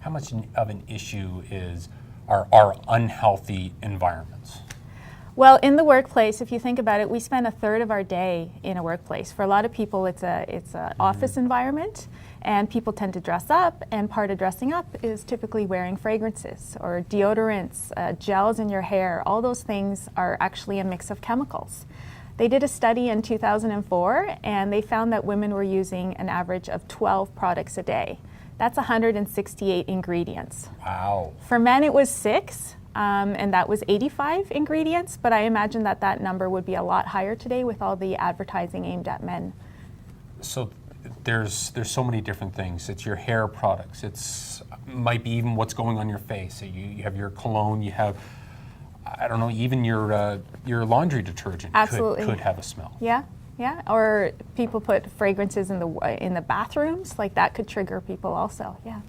how much of an issue are unhealthy environments? Well, in the workplace, if you think about it, we spend a third of our day in a workplace. For a lot of people, it's a office environment, and people tend to dress up, and part of dressing up is typically wearing fragrances or deodorants, gels in your hair. All those things are actually a mix of chemicals. They did a study in 2004, and they found that women were using an average of 12 products a day. That's 168 ingredients. Wow. For men, it was 6. And that was 85 ingredients, but I imagine that that number would be a lot higher today with all the advertising aimed at men. So there's so many different things. It's your hair products. It's might be even what's going on your face. So you have your cologne. You have, I don't know, even your laundry detergent could have a smell. Yeah, yeah. Or people put fragrances in the bathrooms. Like that could trigger people also. Yeah.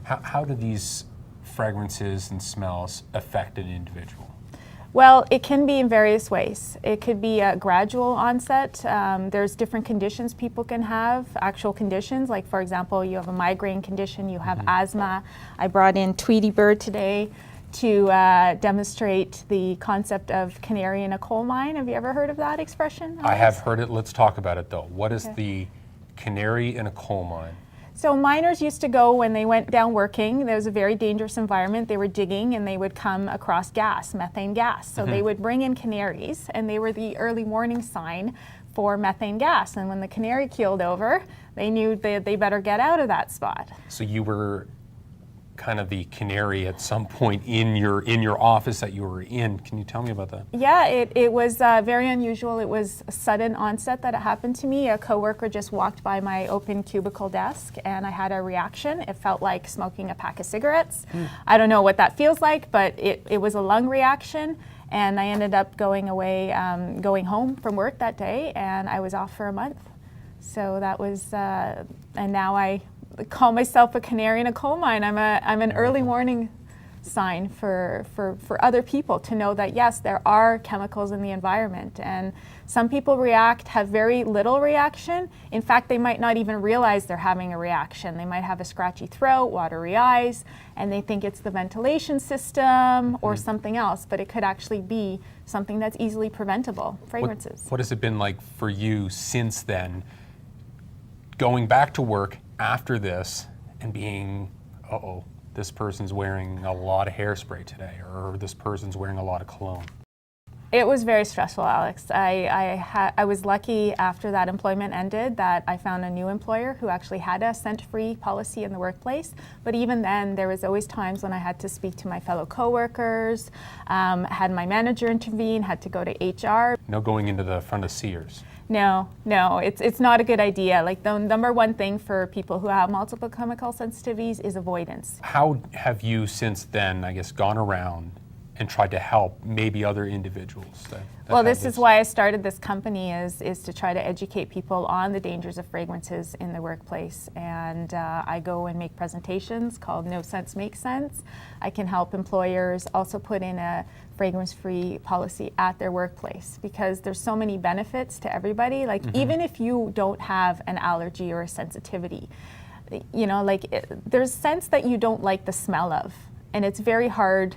How do these fragrances and smells affect an individual? Well, it can be in various ways. It could be a gradual onset. There's different conditions people can have, actual conditions, like for example, you have a migraine condition, you have asthma. I brought in Tweety Bird today to demonstrate the concept of canary in a coal mine. Have you ever heard of that expression, Alex? I have heard it. Let's talk about it though. What is the canary in a coal mine? So miners used to go, when they went down working, there was a very dangerous environment. They were digging and they would come across gas, methane gas. So they would bring in canaries, and they were the early warning sign for methane gas. And when the canary keeled over, they knew they better get out of that spot. So you were kind of the canary at some point in your office that you were in. Can you tell me about that? Yeah, it was very unusual. It was a sudden onset that it happened to me. A coworker just walked by my open cubicle desk and I had a reaction. It felt like smoking a pack of cigarettes. I don't know what that feels like, but it was a lung reaction. And I ended up going home from work that day, and I was off for a month. So that was, and now I call myself a canary in a coal mine. I'm an early warning sign for other people to know that yes, there are chemicals in the environment, and some people have very little reaction. In fact, they might not even realize they're having a reaction. They might have a scratchy throat, watery eyes, and they think it's the ventilation system or something else, but it could actually be something that's easily preventable, fragrances. What has it been like for you since then, going back to work after this and being, this person's wearing a lot of hairspray today, or this person's wearing a lot of cologne? It was very stressful, Alex. I was lucky after that employment ended that I found a new employer who actually had a scent-free policy in the workplace. But even then, there was always times when I had to speak to my fellow coworkers, had my manager intervene, had to go to HR. No going into the front of Sears. No, it's not a good idea. Like the number one thing for people who have multiple chemical sensitivities is avoidance. How have you since then, I guess, gone around and tried to help maybe other individuals? Well, this is why I started this company, is to try to educate people on the dangers of fragrances in the workplace. And I go and make presentations called No Scents Make Sense. I can help employers also put in a fragrance-free policy at their workplace, because there's so many benefits to everybody. Like even if you don't have an allergy or a sensitivity, you know, like there's scents that you don't like the smell of, and it's very hard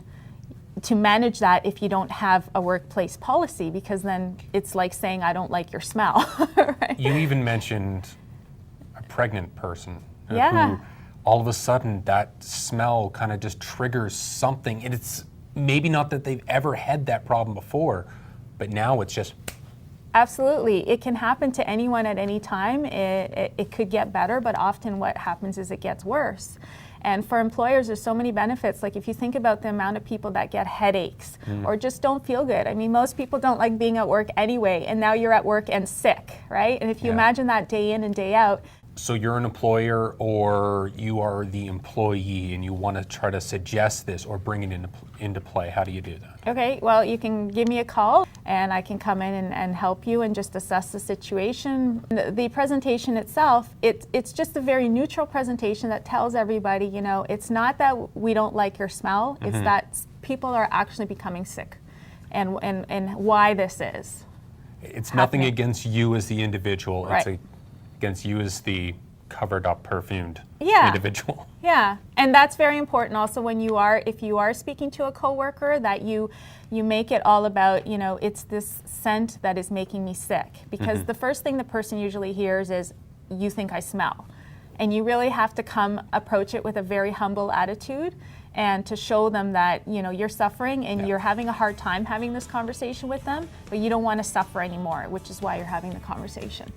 to manage that if you don't have a workplace policy, because then it's like saying, I don't like your smell. Right? You even mentioned a pregnant person Yeah. who all of a sudden that smell kind of just triggers something. And it's maybe not that they've ever had that problem before, but now it's just... Absolutely. It can happen to anyone at any time. It could get better, but often what happens is it gets worse. And for employers, there's so many benefits. Like if you think about the amount of people that get headaches or just don't feel good. I mean, most people don't like being at work anyway, and now you're at work and sick, right? And if you imagine that day in and day out. So you're an employer, or you are the employee, and you want to try to suggest this or bring it into play. How do you do that? Okay, well, you can give me a call and I can come in and help you and just assess the situation. The presentation itself, it's just a very neutral presentation that tells everybody, you know, it's not that we don't like your smell, it's that people are actually becoming sick and why this is. It's nothing against you as the individual, Right. it's against you as the covered up, perfumed Yeah. individual. Yeah, and that's very important also when if you are speaking to a coworker, that you make it all about, it's this scent that is making me sick. Because the first thing the person usually hears is, you think I smell. And you really have to approach it with a very humble attitude, and to show them that, you're suffering and you're having a hard time having this conversation with them, but you don't want to suffer anymore, which is why you're having the conversation.